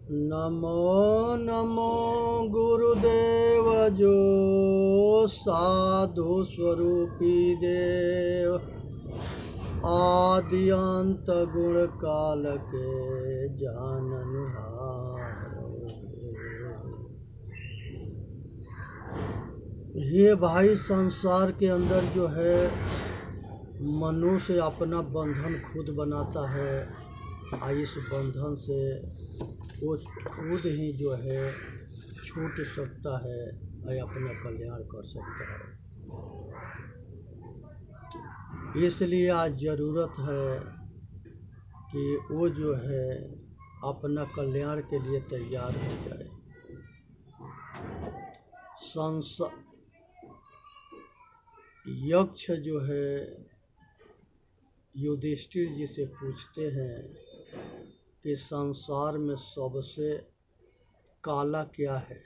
नमो नमो गुरुदेव जो साधु स्वरूपी देव आदि अंत गुण काल के जाननिहारोगे। ये भाई संसार के अंदर जो है मनुष्य अपना बंधन खुद बनाता है और इस बंधन से वो खुद ही जो है छूट सकता है और अपना कल्याण कर सकता है। इसलिए आज ज़रूरत है कि वो जो है अपना कल्याण के लिए तैयार हो जाए। यक्ष जो है युधिष्ठिर जी से पूछते हैं कि संसार में सबसे काला क्या है।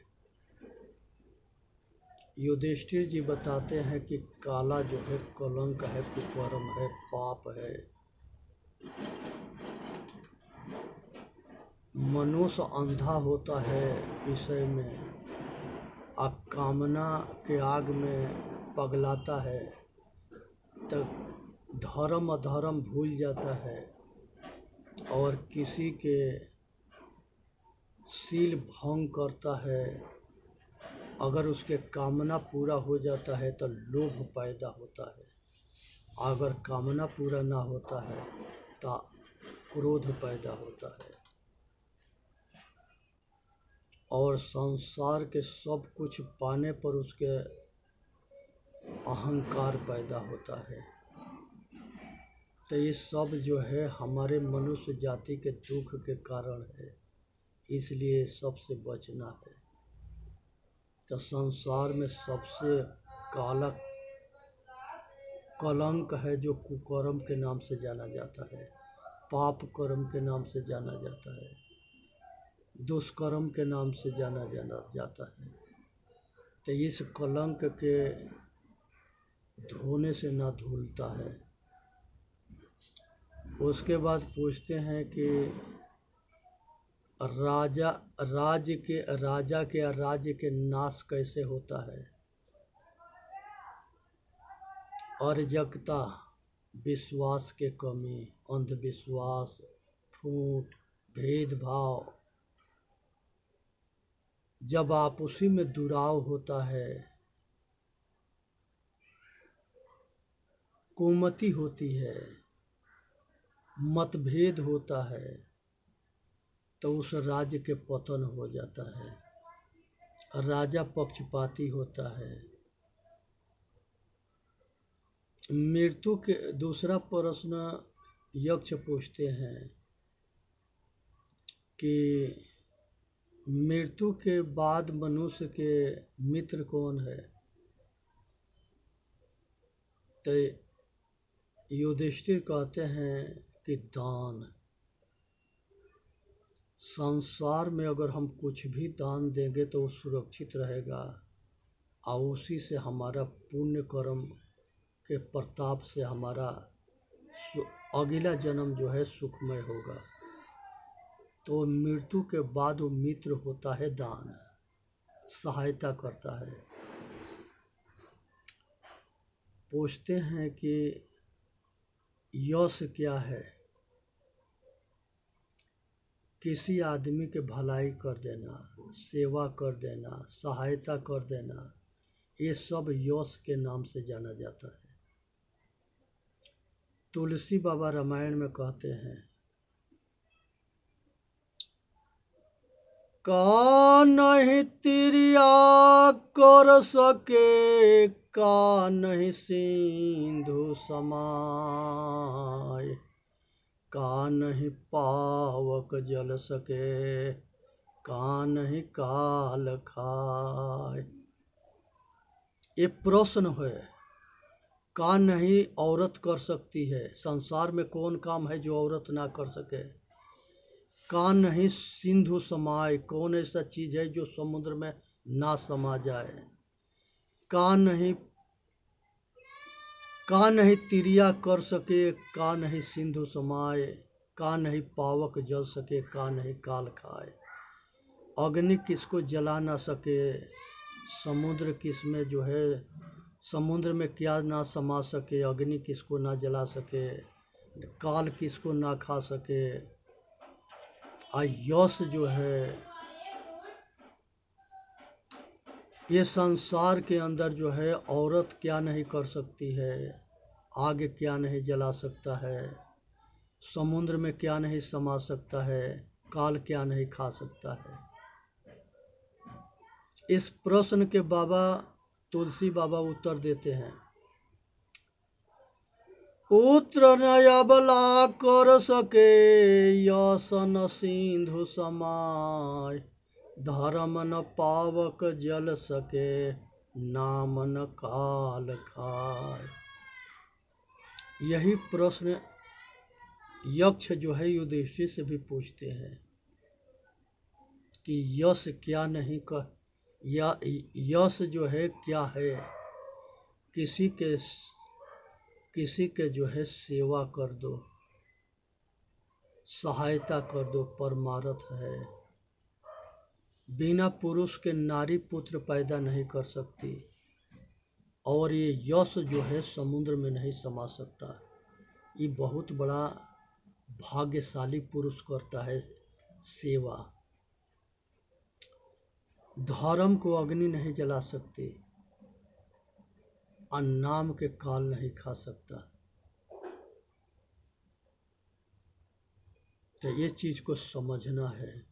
युधिष्ठिर जी बताते हैं कि काला जो है कलंक है, कुकर्म है, पाप है। मनुष्य अंधा होता है विषय में, कामना के आग में पगलाता है, तब धर्म अधर्म भूल जाता है और किसी के शील भंग करता है। अगर उसके कामना पूरा हो जाता है तो लोभ पैदा होता है, अगर कामना पूरा ना होता है तो क्रोध पैदा होता है और संसार के सब कुछ पाने पर उसके अहंकार पैदा होता है। तो ये सब जो है हमारे मनुष्य जाति के दुख के कारण है, इसलिए सबसे बचना है। तो संसार में सबसे काला कलंक है जो कुकर्म के नाम से जाना जाता है, पाप कर्म के नाम से जाना जाता है, दुष्कर्म के नाम से जाना जाता है। तो इस कलंक के धोने से ना धुलता है। उसके बाद पूछते हैं कि राजा के राज्य के नाश कैसे होता है। अराजकता, विश्वास के कमी, अंधविश्वास, फूट, भेदभाव, जब आपसी में दुराव होता है, कुमति होती है, मतभेद होता है, तो उस राज्य के पतन हो जाता है। राजा पक्षपाती होता है। मृत्यु के दूसरा प्रश्न यक्ष पूछते हैं कि मृत्यु के बाद मनुष्य के मित्र कौन है। तो युधिष्ठिर कहते हैं कि दान। संसार में अगर हम कुछ भी दान देंगे तो वो सुरक्षित रहेगा और उसी से हमारा पुण्य कर्म के प्रताप से हमारा अगला जन्म जो है सुखमय होगा। तो मृत्यु के बाद वो मित्र होता है दान, सहायता करता है। पूछते हैं कि यश क्या है। किसी आदमी के भलाई कर देना, सेवा कर देना, सहायता कर देना, ये सब यश के नाम से जाना जाता है। तुलसी बाबा रामायण में कहते हैं, का नहीं तिरिया कर सके, का नहीं सिंधु समाय, का नहीं पावक जल सके, का नहीं काल खाए। ये प्रश्न है। का नहीं औरत कर सकती है। संसार में कौन काम है जो औरत ना कर सके। का नहीं सिंधु समाए, कौन ऐसा चीज़ है जो समुद्र में ना समा जाए। का नहीं तिरिया कर सके, का नहीं सिंधु समाए, का नहीं पावक जल सके, का नहीं काल खाए। अग्नि किसको जला ना सके, समुद्र किस में जो है, समुद्र में क्या ना समा सके, अग्नि किसको ना जला सके, काल किसको ना खा सके। यश जो है ये संसार के अंदर जो है औरत क्या नहीं कर सकती है, आग क्या नहीं जला सकता है, समुद्र में क्या नहीं समा सकता है, काल क्या नहीं खा सकता है। इस प्रश्न के बाबा तुलसी बाबा उत्तर देते हैं, पुत्र न अबला कर सके, यश न सिंधु समाय, धर्म न पावक जल सके, नाम न काल खाय। यही प्रश्न यक्ष जो है युधिष्ठिर से भी पूछते हैं कि यश क्या नहीं कर, या यश जो है क्या है, किसी के जो है सेवा कर दो, सहायता कर दो, परमार्थ है। बिना पुरुष के नारी पुत्र पैदा नहीं कर सकती, और ये यश जो है समुद्र में नहीं समा सकता। ये बहुत बड़ा भाग्यशाली पुरुष करता है सेवा। धर्म को अग्नि नहीं जला सकती, और नाम के काल नहीं खा सकता। तो ये चीज को समझना है।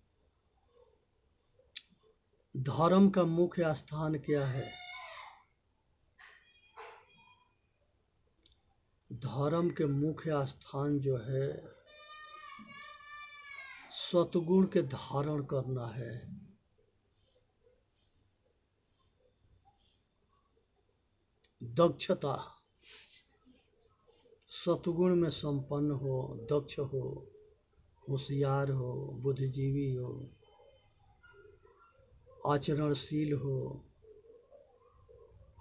धर्म का मुख्य स्थान क्या है? धर्म के मुख्य स्थान जो है सतगुण के धारण करना है। दक्षता, सतगुण में संपन्न हो, दक्ष हो, होशियार हो, बुद्धिजीवी हो, आचरणशील हो,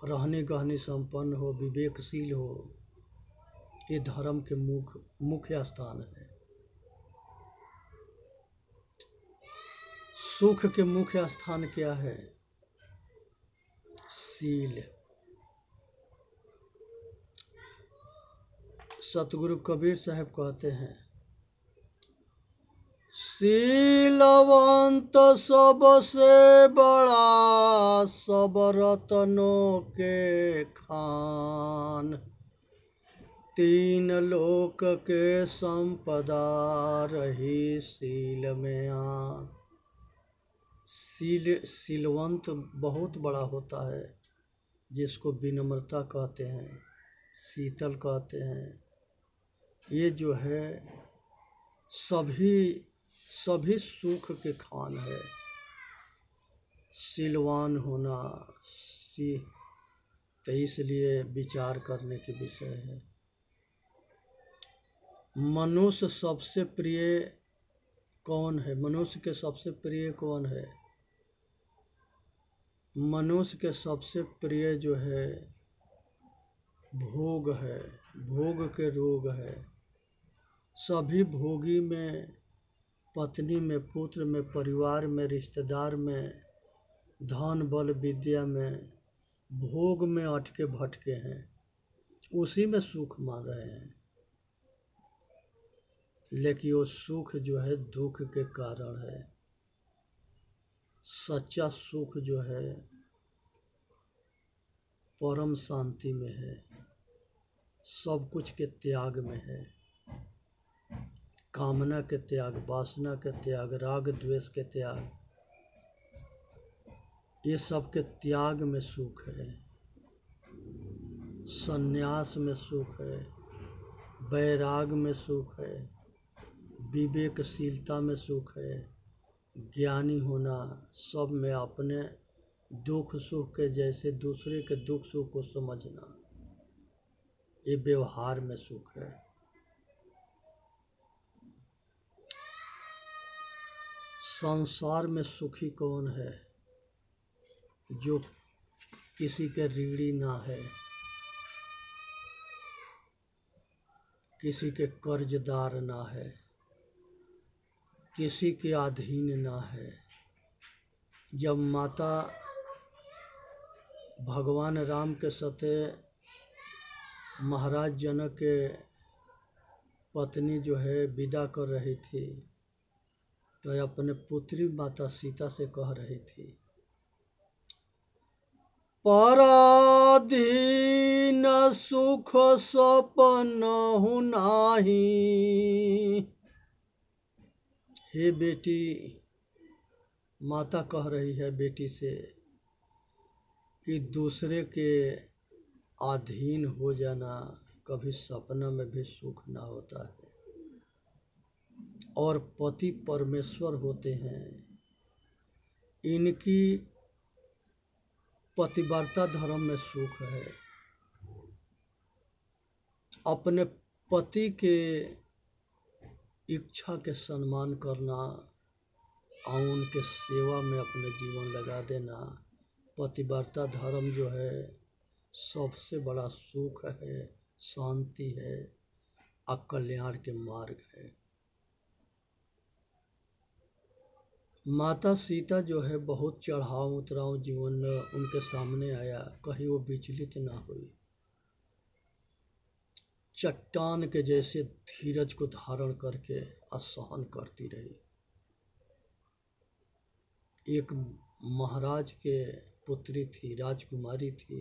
रहने गहने संपन्न हो, विवेकशील हो। ये धर्म के मुख्य स्थान है। सुख के मुख्य स्थान क्या है? शील। सतगुरु कबीर साहब कहते हैं, शीलवंत सबसे बड़ा, सब रत्नों के खान, तीन लोक के संपदा रही शील में आन। शीलवंत बहुत बड़ा होता है, जिसको विनम्रता कहते हैं, शीतल कहते हैं। ये जो है सभी सुख के खान है। शीलवान होना तो इसलिए विचार करने की विषय है। मनुष्य सबसे प्रिय कौन है? मनुष्य के सबसे प्रिय कौन है? मनुष्य के सबसे प्रिय जो है भोग है, भोग के रोग है। सभी भोगी में, पत्नी में, पुत्र में, परिवार में, रिश्तेदार में, धन बल विद्या में, भोग में अटके भटके हैं, उसी में सुख मान रहे हैं। लेकिन वो सुख जो है दुख के कारण है। सच्चा सुख जो है परम शांति में है, सब कुछ के त्याग में है। कामना के त्याग, वासना के त्याग, राग द्वेष के त्याग, ये सब के त्याग में सुख है। संन्यास में सुख है, वैराग में सुख है, विवेकशीलता में सुख है, ज्ञानी होना, सब में अपने दुख सुख के जैसे दूसरे के दुख सुख को समझना, ये व्यवहार में सुख है। संसार में सुखी कौन है? जो किसी के ऋणी ना है, किसी के कर्जदार ना है, किसी के अधीन ना है, जब माता भगवान राम के सते महाराज जनक के पत्नी जो है विदा कर रही थी, तो अपने पुत्री माता सीता से कह रही थी, पराधीन सुख सपन नाही। हे बेटी, माता कह रही है बेटी से कि दूसरे के अधीन हो जाना कभी सपना में भी सुख ना होता है, और पति परमेश्वर होते हैं। इनकी पतिव्रता धर्म में सुख है। अपने पति के इच्छा के सम्मान करना और उनके सेवा में अपने जीवन लगा देना, पतिव्रता धर्म जो है सबसे बड़ा सुख है, शांति है और कल्याण के मार्ग है। माता सीता जो है बहुत चढ़ाव उतराव जीवन में उनके सामने आया, कहीं वो विचलित ना हुई। चट्टान के जैसे धीरज को धारण करके असहन करती रही। एक महाराज के पुत्री थी, राजकुमारी थी,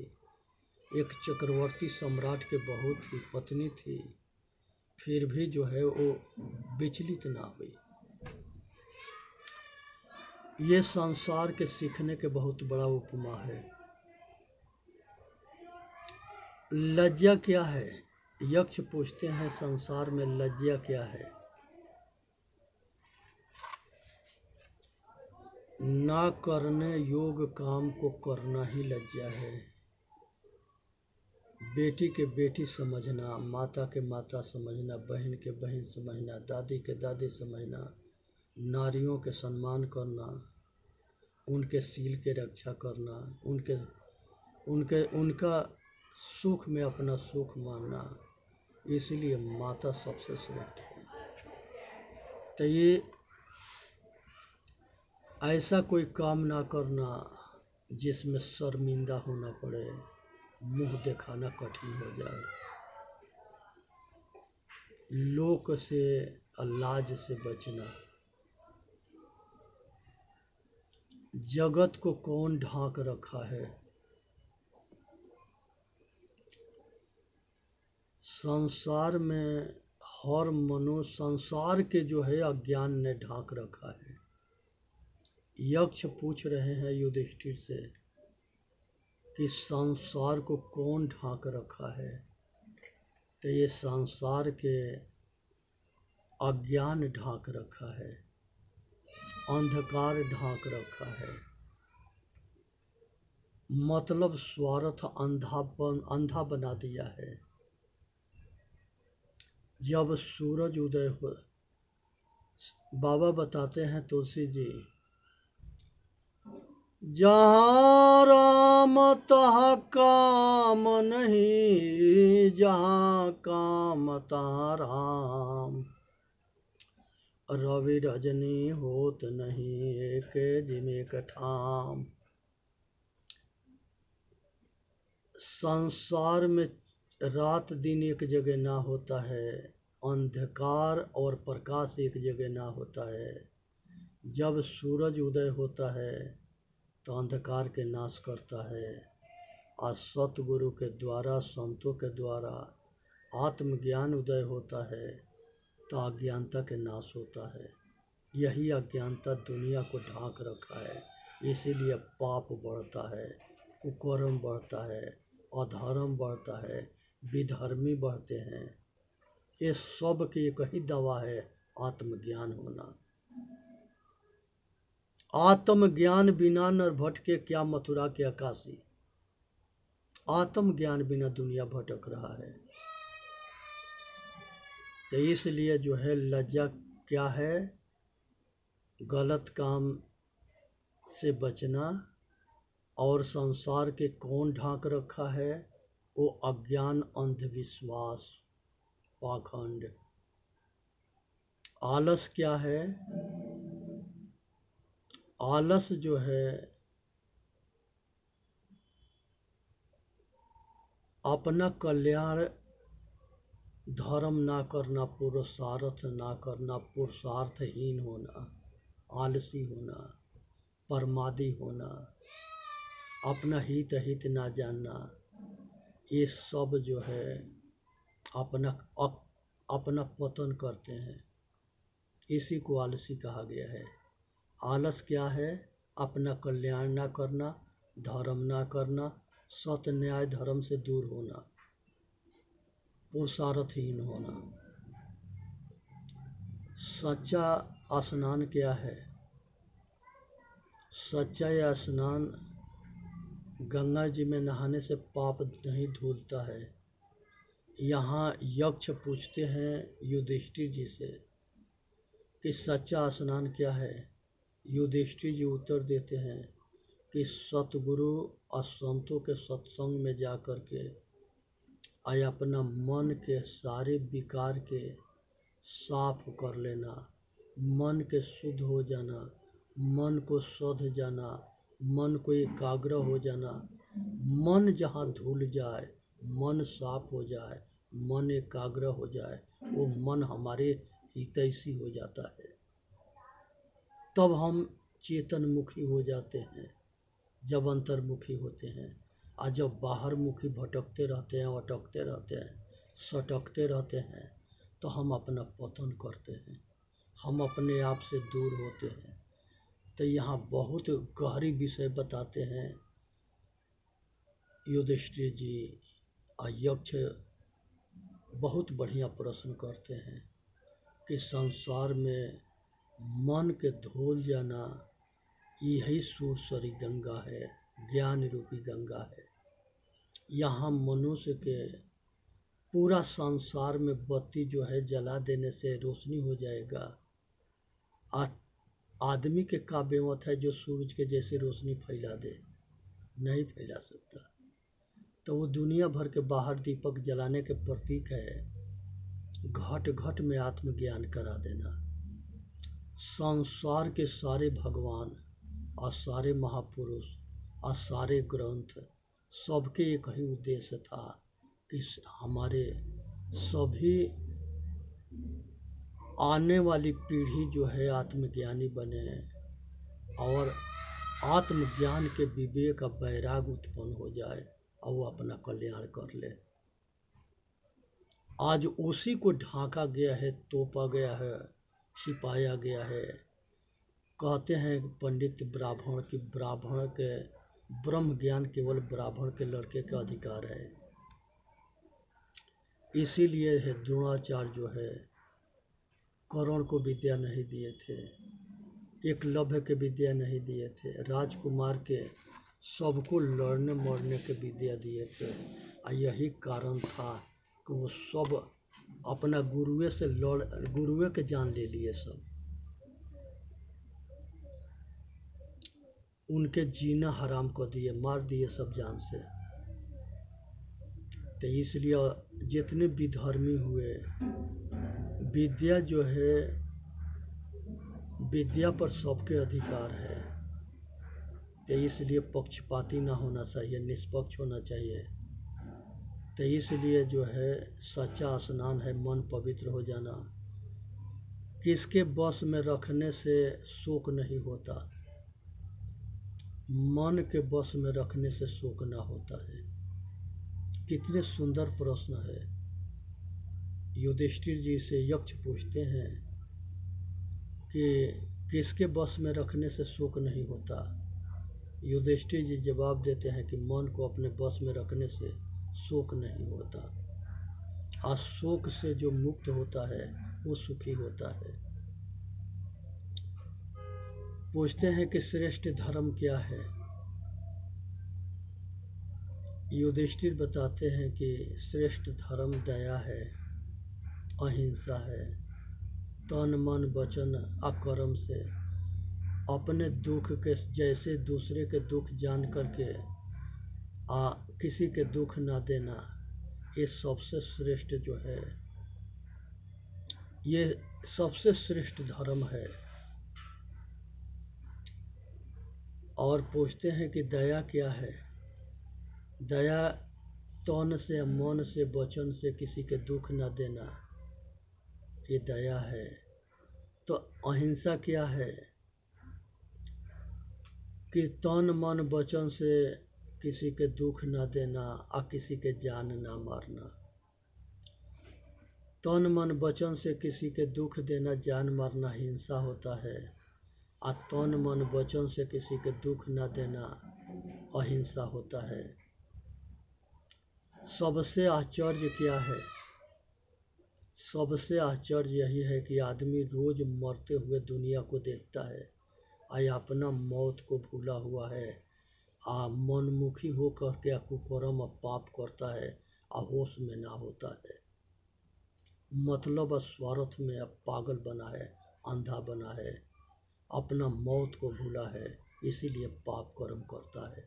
एक चक्रवर्ती सम्राट के बहू थी, पत्नी थी, फिर भी जो है वो विचलित ना हुई। ये संसार के सीखने के बहुत बड़ा उपमा है। लज्जा क्या है? यक्ष पूछते हैं, संसार में लज्जा क्या है? ना करने योग्य काम को करना ही लज्जा है। बेटी के बेटी समझना, माता के माता समझना, बहन के बहन समझना, दादी के दादी समझना, नारियों के सम्मान करना, उनके सील के रक्षा करना, उनका सुख में अपना सुख मानना, इसलिए माता सबसे श्रेष्ठ है। तो ये ऐसा कोई काम ना करना जिसमें शर्मिंदा होना पड़े, मुंह दिखाना कठिन हो जाए, लोक से लाज से बचना। जगत को कौन ढांक रखा है? संसार में हर मनुष्य, संसार के जो है अज्ञान ने ढांक रखा है। यक्ष पूछ रहे हैं युधिष्ठिर से कि संसार को कौन ढांक रखा है? तो ये संसार के अज्ञान ढांक रखा है, अंधकार ढांक रखा है। मतलब स्वार्थ अंधा बना दिया है। जब सूरज उदय हो, बाबा बताते हैं तुलसी जी, जहाँ राम तहाँ काम नहीं, जहाँ काम तहाँ राम, रवि रजनी होत नहीं, एक जिमे ठाम। संसार में रात दिन एक जगह ना होता है, अंधकार और प्रकाश एक जगह ना होता है। जब सूरज उदय होता है तो अंधकार के नाश करता है, और सतगुरु के द्वारा, संतों के द्वारा आत्मज्ञान उदय होता है तो अज्ञानता के नाश होता है। यही अज्ञानता दुनिया को ढांक रखा है, इसीलिए पाप बढ़ता है, कुकर्म बढ़ता है, अधर्म बढ़ता है, विधर्मी बढ़ते हैं। ये सब की एक ही दवा है, आत्मज्ञान होना। आत्मज्ञान बिना नर भटके, क्या मथुरा क्या काशी। आत्मज्ञान बिना दुनिया भटक रहा है। तो इसलिए जो है लज्जा क्या है? गलत काम से बचना। और संसार के कौन ढांक रखा है? वो अज्ञान, अंधविश्वास, पाखंड। आलस क्या है? आलस जो है अपना कल्याण, धर्म ना करना, पुरुषार्थ ना करना, पुरुषार्थहीन होना, आलसी होना, प्रमादी होना, अपना हित ना जानना, ये सब जो है अपना पतन करते हैं। इसी को आलसी कहा गया है। आलस क्या है? अपना कल्याण ना करना, धर्म ना करना, सत्य न्याय धर्म से दूर होना, पुरुषार्थहीन होना। सच्चा स्नान क्या है? सच्चा स्नान गंगा जी में नहाने से पाप नहीं धुलता है। यहाँ यक्ष पूछते हैं युधिष्ठिर जी से कि सच्चा स्नान क्या है? युधिष्ठिर जी उत्तर देते हैं कि सतगुरु और संतों के सत्संग में जा कर के अपना मन के सारे विकार के साफ कर लेना, मन के शुद्ध हो जाना, मन को शुद्ध जाना, मन को एकाग्र हो जाना। मन जहाँ धुल जाए, मन साफ हो जाए, मन एकाग्र हो जाए, वो मन हमारे हितैषी हो जाता है। तब हम चेतनमुखी हो जाते हैं, जब अंतर्मुखी होते हैं। और जब बाहर मुखी भटकते रहते हैं, अटकते रहते हैं, सटकते रहते हैं, तो हम अपना पतन करते हैं, हम अपने आप से दूर होते हैं। तो यहाँ बहुत गहरी विषय बताते हैं युधिष्ठिर जी। और यक्ष बहुत बढ़िया प्रश्न करते हैं कि संसार में मन के धोल जाना, यही सूरसरी गंगा है, ज्ञान रूपी गंगा है। यहाँ मनुष्य के पूरा संसार में बत्ती जो है जला देने से रोशनी हो जाएगा। आदमी के काबिलियत है जो सूरज के जैसे रोशनी फैला दे, नहीं फैला सकता। तो वो दुनिया भर के बाहर दीपक जलाने के प्रतीक है, घट घट में आत्मज्ञान करा देना। संसार के सारे भगवान और सारे महापुरुष और सारे ग्रंथ, सबके एक ही उद्देश्य था कि हमारे सभी आने वाली पीढ़ी जो है आत्मज्ञानी बने और आत्मज्ञान के विवेक का वैराग उत्पन्न हो जाए और वो अपना कल्याण कर ले। आज उसी को ढांका गया है, तोपा गया है, छिपाया गया है। कहते हैं पंडित ब्राह्मण की ब्राह्मण के ब्रह्म ज्ञान केवल ब्राह्मण के लड़के का अधिकार है। इसीलिए है द्रोणाचार्य जो है कर्ण को विद्या नहीं दिए थे, एकलव्य के विद्या नहीं दिए थे, राजकुमार के सबको लड़ने मरने के विद्या दिए थे। और यही कारण था कि वो सब अपना गुरुए के जान ले लिए, सब उनके जीना हराम कर दिए, मार दिए सब जान से। तो इसलिए जितने विधर्मी हुए, विद्या जो है, विद्या पर सबके अधिकार है। तो इसलिए पक्षपाती ना होना चाहिए, निष्पक्ष होना चाहिए। तो इसलिए जो है सच्चा स्नान है मन पवित्र हो जाना। किसके बस में रखने से शोक नहीं होता, मन के बस में रखने से शोक ना होता है। कितने सुंदर प्रश्न है। युधिष्ठिर जी से यक्ष पूछते हैं कि किसके बस में रखने से शोक नहीं होता। युधिष्ठिर जी जवाब देते हैं कि मन को अपने बस में रखने से शोक नहीं होता, और शोक से जो मुक्त होता है वो सुखी होता है। पूछते हैं कि श्रेष्ठ धर्म क्या है। युधिष्ठिर बताते हैं कि श्रेष्ठ धर्म दया है, अहिंसा है, तन मन वचन अकर्म से अपने दुख के जैसे दूसरे के दुख जान करके किसी के दुख ना देना, ये सबसे श्रेष्ठ जो है, ये सबसे श्रेष्ठ धर्म है। और पूछते हैं कि दया क्या है। दया तन से, मन से, वचन से किसी के दुख न देना, ये दया है। तो अहिंसा क्या है कि तन मन वचन से किसी के दुख न देना और किसी के जान न मारना। तन मन वचन से किसी के दुख देना, जान मारना हिंसा होता है, और तन मन वचन से किसी के दुख न देना अहिंसा होता है। सबसे आश्चर्य क्या है? सबसे आश्चर्य यही है कि आदमी रोज मरते हुए दुनिया को देखता है और अपना मौत को भूला हुआ है, आ मनमुखी होकर के कुकर्म और पाप करता है और होश में ना होता है। मतलब स्वार्थ में अब पागल बना है, अंधा बना है, अपना मौत को भूला है, इसीलिए पाप कर्म करता है।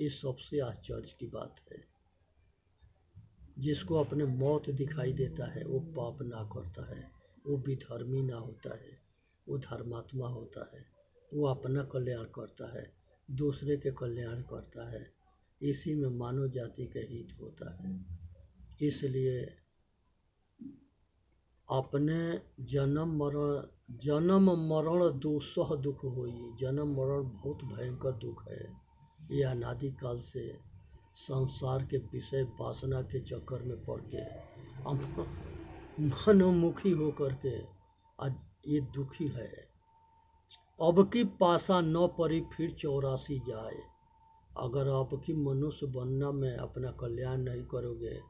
ये सबसे आश्चर्य की बात है। जिसको अपने मौत दिखाई देता है वो पाप ना करता है, वो विधर्मी ना होता है, वो धर्मात्मा होता है, वो अपना कल्याण करता है, दूसरे के कल्याण करता है। इसी में मानव जाति का हित होता है। इसलिए अपने जन्म मरण दुसह दुख होई। जन्म मरण बहुत भयंकर दुख है। ये अनादि काल से संसार के विषय वासना के चक्कर में पड़ के हम मनोमुखी होकर के आज ये दुखी है। अब की पासा न परी फिर 84 जाए। अगर आपकी मनुष्य बनना में अपना कल्याण नहीं करोगे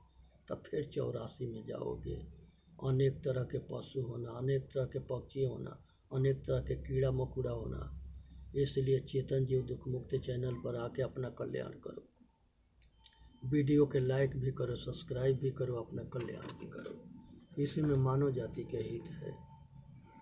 तो फिर 84 में जाओगे। अनेक तरह के पशु होना, अनेक तरह के पक्षी होना, अनेक तरह के कीड़ा मकोड़ा होना। इसलिए चेतन जीव दुख मुक्ति चैनल पर आके अपना कल्याण करो। वीडियो के लाइक भी करो, सब्सक्राइब भी करो, अपना कल्याण भी करो। इसी में मानव जाति के हित है।